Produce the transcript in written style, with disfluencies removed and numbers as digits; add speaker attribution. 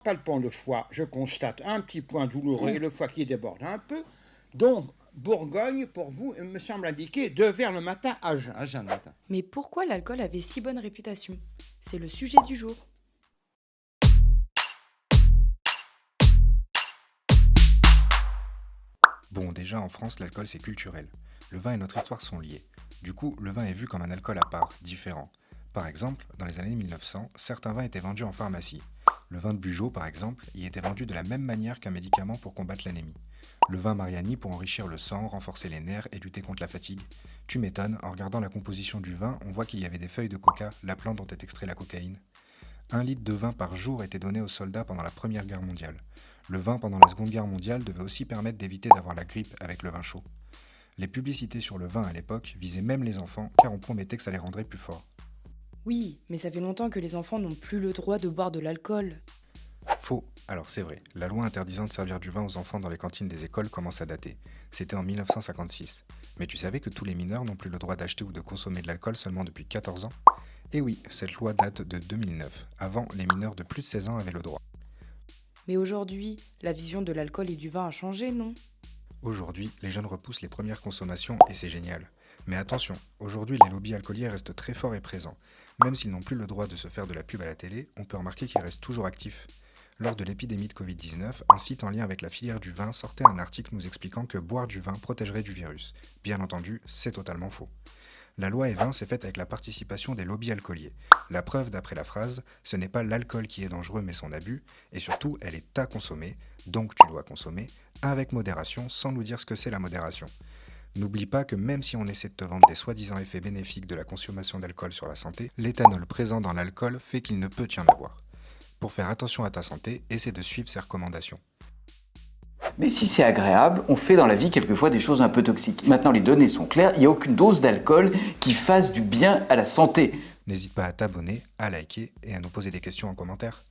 Speaker 1: Palpant le foie, je constate un petit point douloureux et le foie qui déborde un peu. Donc, Bourgogne, pour vous, me semble indiquer 2 verres le matin à jeun. À jeun le matin.
Speaker 2: Mais pourquoi l'alcool avait si bonne réputation? C'est le sujet du jour.
Speaker 3: Bon, déjà en France, l'alcool c'est culturel. Le vin et notre histoire sont liés. Du coup, le vin est vu comme un alcool à part, différent. Par exemple, dans les années 1900, certains vins étaient vendus en pharmacie. Le vin de Bugeaud, par exemple, y était vendu de la même manière qu'un médicament pour combattre l'anémie. Le vin Mariani pour enrichir le sang, renforcer les nerfs et lutter contre la fatigue. Tu m'étonnes, en regardant la composition du vin, on voit qu'il y avait des feuilles de coca, la plante dont est extrait la cocaïne. 1 litre de vin par jour était donné aux soldats pendant la Première Guerre mondiale. Le vin pendant la Seconde Guerre mondiale devait aussi permettre d'éviter d'avoir la grippe avec le vin chaud. Les publicités sur le vin à l'époque visaient même les enfants car on promettait que ça les rendrait plus forts.
Speaker 2: Oui, mais ça fait longtemps que les enfants n'ont plus le droit de boire de l'alcool.
Speaker 3: Faux. Alors c'est vrai, la loi interdisant de servir du vin aux enfants dans les cantines des écoles commence à dater. C'était en 1956. Mais tu savais que tous les mineurs n'ont plus le droit d'acheter ou de consommer de l'alcool seulement depuis 14 ans? Et oui, cette loi date de 2009. Avant, les mineurs de plus de 16 ans avaient le droit.
Speaker 2: Mais aujourd'hui, la vision de l'alcool et du vin a changé, non?
Speaker 3: Aujourd'hui, les jeunes repoussent les premières consommations et c'est génial. Mais attention, aujourd'hui les lobbies alcooliers restent très forts et présents. Même s'ils n'ont plus le droit de se faire de la pub à la télé, on peut remarquer qu'ils restent toujours actifs. Lors de l'épidémie de Covid-19, un site en lien avec la filière du vin sortait un article nous expliquant que boire du vin protégerait du virus. Bien entendu, c'est totalement faux. La loi E20 s'est faite avec la participation des lobbies alcooliers. La preuve d'après la phrase, ce n'est pas l'alcool qui est dangereux mais son abus, et surtout elle est à consommer, donc tu dois consommer, avec modération sans nous dire ce que c'est la modération. N'oublie pas que même si on essaie de te vendre des soi-disant effets bénéfiques de la consommation d'alcool sur la santé, l'éthanol présent dans l'alcool fait qu'il ne peut y en avoir. Pour faire attention à ta santé, essaie de suivre ces recommandations.
Speaker 4: Mais si c'est agréable, on fait dans la vie quelquefois des choses un peu toxiques. Maintenant, les données sont claires, il n'y a aucune dose d'alcool qui fasse du bien à la santé.
Speaker 3: N'hésite pas à t'abonner, à liker et à nous poser des questions en commentaire.